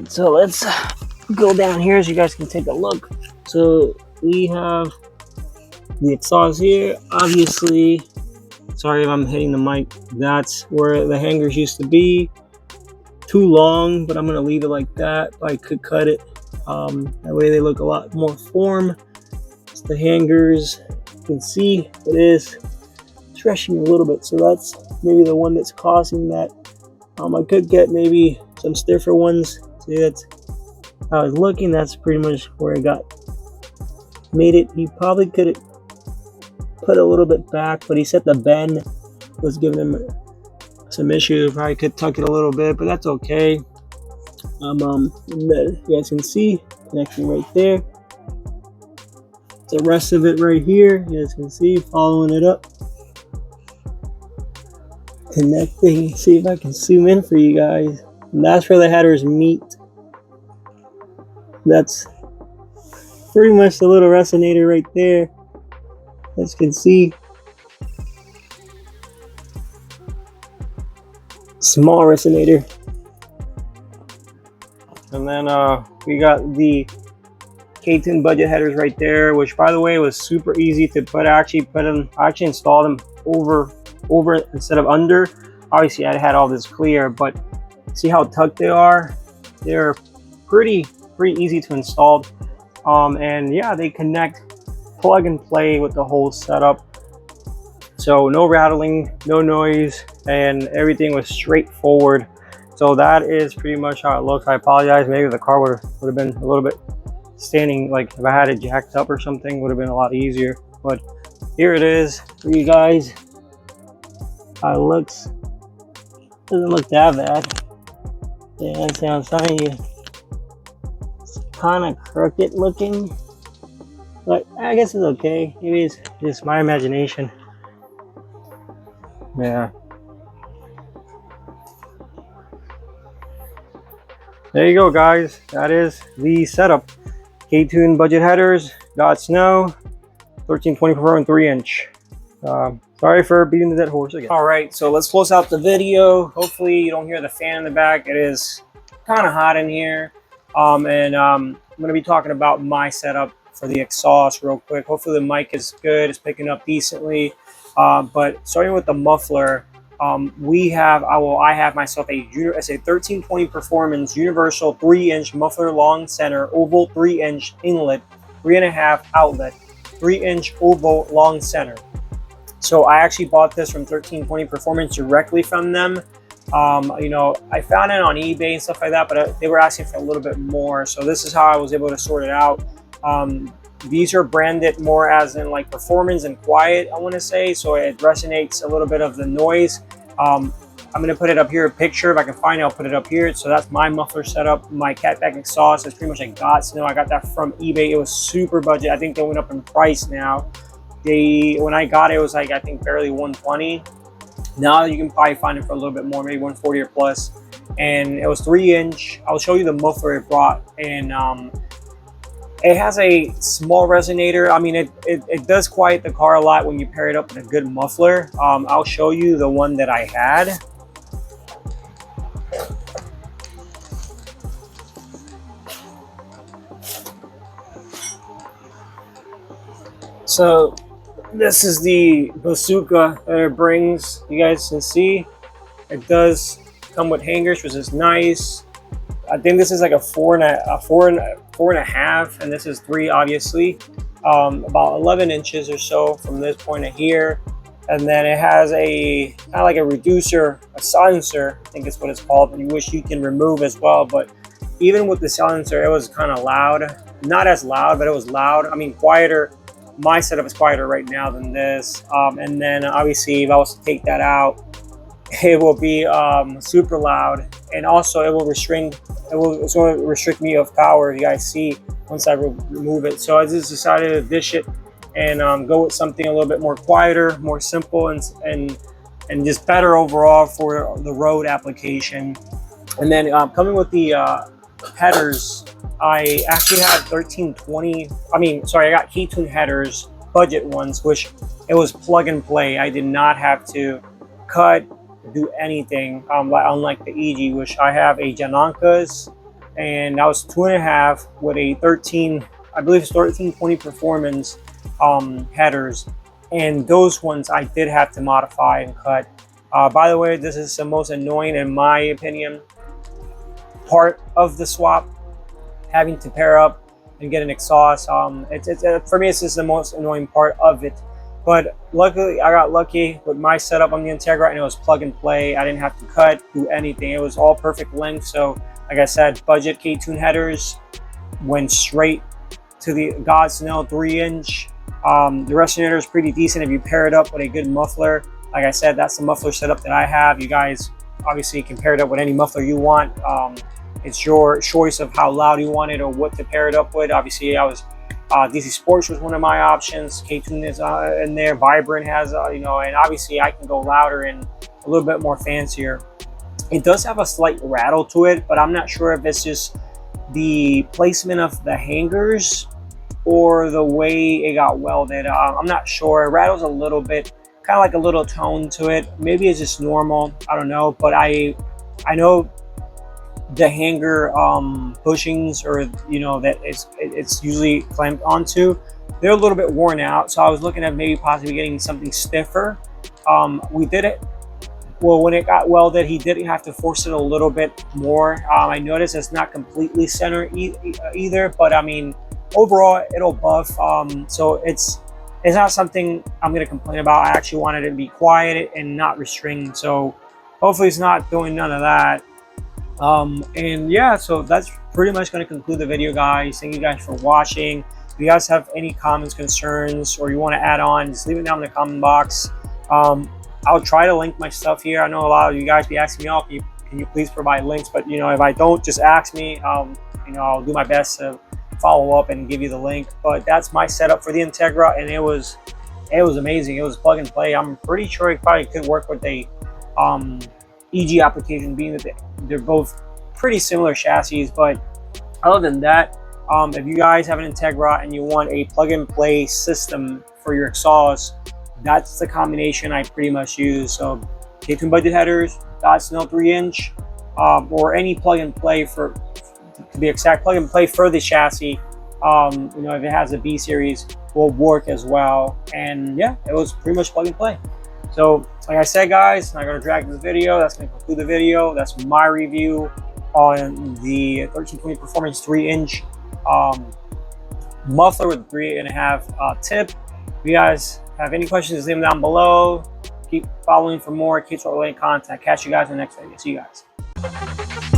right, so let's go down here so you guys can take a look. So we have the exhaust here. Obviously, sorry if I'm hitting the mic, that's where the hangers used to be. Too long, but I'm gonna leave it like that. I could cut it. That way they look a lot more form. It's the hangers. You can see it is stretching a little bit, so that's maybe the one that's causing that. I could get maybe some stiffer ones. See, that's how it's looking. That's pretty much where it got made it. He probably could have put a little bit back, but he said the bend was giving him some issue. Probably could tuck it a little bit, but that's okay. And then you guys can see connection right there. The rest of it right here, you guys can see following it up, connecting. See if I can zoom in for you guys. And that's where the headers meet. That's pretty much the little resonator right there. As you can see, small resonator. And then we got the AUTOONE budget headers right there, which by the way was super easy to put. I actually installed them over instead of under. Obviously I had all this clear, but see how tucked they are? They're pretty easy to install. And yeah, they connect plug and play with the whole setup. So no rattling, no noise, and everything was straightforward. So that is pretty much how it looks. I apologize, maybe the car would have been a little bit standing, like if I had it jacked up or something, would have been a lot easier. But here it is for you guys. How it looks. Doesn't look that bad. Yeah, that's what I'm telling you. It's kind of crooked looking, but I guess it's okay. Maybe it's just my imagination. Yeah. There you go, guys. That is the setup. AUTOONE budget headers, got snow, 1324 and 3-inch. Sorry for beating the dead horse again. All right, so let's close out the video. Hopefully you don't hear the fan in the back. It is kind of hot in here. I'm gonna be talking about my setup for the exhaust real quick. Hopefully the mic is good, it's picking up decently. But starting with the muffler, I have myself a 1320 Performance Universal 3-inch muffler long center, oval 3-inch inlet, 3.5 outlet, 3-inch oval long center. So I actually bought this from 1320 Performance directly from them. You know, I found it on eBay and stuff like that, but they were asking for a little bit more. So this is how I was able to sort it out. These are branded more as in like performance and quiet, I want to say, so it resonates a little bit of the noise. I'm going to put it up here, a picture. If I can find it, I'll put it up here. So that's my muffler setup. My catback exhaust is pretty much a godsend. I got that from eBay. It was super budget. I think they went up in price now. When I got it, it was like, I think barely 120. Now you can probably find it for a little bit more, maybe 140 or plus. And it was 3-inch. I'll show you the muffler it brought. And it has a small resonator. I mean, it does quiet the car a lot when you pair it up with a good muffler. I'll show you the one that I had. So this is the bazooka that it brings. You guys can see it does come with hangers, which is nice. I think this is like a four and a half, and this is 3, obviously. About 11 inches or so from this point to here. And then it has a kind of like a reducer, a silencer, I think is what it's called, which you can remove as well. But even with the silencer, it was kind of loud. Not as loud, but it was loud. I mean, quieter. My setup is quieter right now than this. And then obviously, if I was to take that out, it will be super loud, and also it will restrict me of power. You guys see once I remove it. So I just decided to dish it and go with something a little bit more quieter, more simple, and just better overall for the road application. And then coming with the headers, I actually had 1320. I got AUTOONE headers, budget ones, which it was plug and play. I did not have to cut, do anything, unlike the EG, which I have a Jananka's and that was 2.5 with a 13, I believe it's 1320 performance headers, and those ones I did have to modify and cut. By the way, this is the most annoying, in my opinion, part of the swap, having to pair up and get an exhaust. For me, it's just the most annoying part of it. But luckily, I got lucky with my setup on the Integra, and it was plug and play. I didn't have to cut, do anything. It was all perfect length. So, like I said, budget K-Tune headers went straight to the God's Know 3-inch. The resonator is pretty decent if you pair it up with a good muffler. Like I said, that's the muffler setup that I have. You guys obviously can pair it up with any muffler you want. It's your choice of how loud you want it or what to pair it up with. Obviously, I was DC Sports was one of my options. K-Tune is in there. Vibrant has, you know, and obviously I can go louder and a little bit more fancier. It does have a slight rattle to it, but I'm not sure if it's just the placement of the hangers or the way it got welded. I'm not sure. It rattles a little bit, kind of like a little tone to it. Maybe it's just normal. I don't know, but I know the hanger bushings, or you know, that it's usually clamped onto, they're a little bit worn out. So I was looking at maybe possibly getting something stiffer. We did it. Well, when it got welded, he did have to force it a little bit more. I noticed it's not completely center either, but I mean, overall it'll buff. So it's not something I'm going to complain about. I actually wanted it to be quiet and not restricting, so hopefully it's not doing none of that. And yeah, so that's pretty much going to conclude the video, guys. Thank you guys for watching. If you guys have any comments, concerns, or you want to add on, just leave it down in the comment box. I'll try to link my stuff here. I know a lot of you guys be asking me, oh, can you please provide links? But you know, if I don't, just ask me. You know, I'll do my best to follow up and give you the link. But that's my setup for the Integra, and it was amazing. It was plug and play. I'm pretty sure it probably could work with a EG application, being that they're both pretty similar chassis. But other than that, if you guys have an Integra and you want a plug and play system for your exhaust, that's the combination I pretty much use. So K-Tune budget headers, God's Know 3-inch, or any plug and play, for to be exact, plug and play for the chassis. You know, if it has a B series, will work as well. And yeah, it was pretty much plug and play. So like I said, guys, I'm not going to drag this video. That's going to conclude the video. That's my review on the 1320 Performance 3-inch muffler with 3.5 tip. If you guys have any questions, leave them down below. Keep following for more kswap related content. Catch you guys in the next video. See you guys.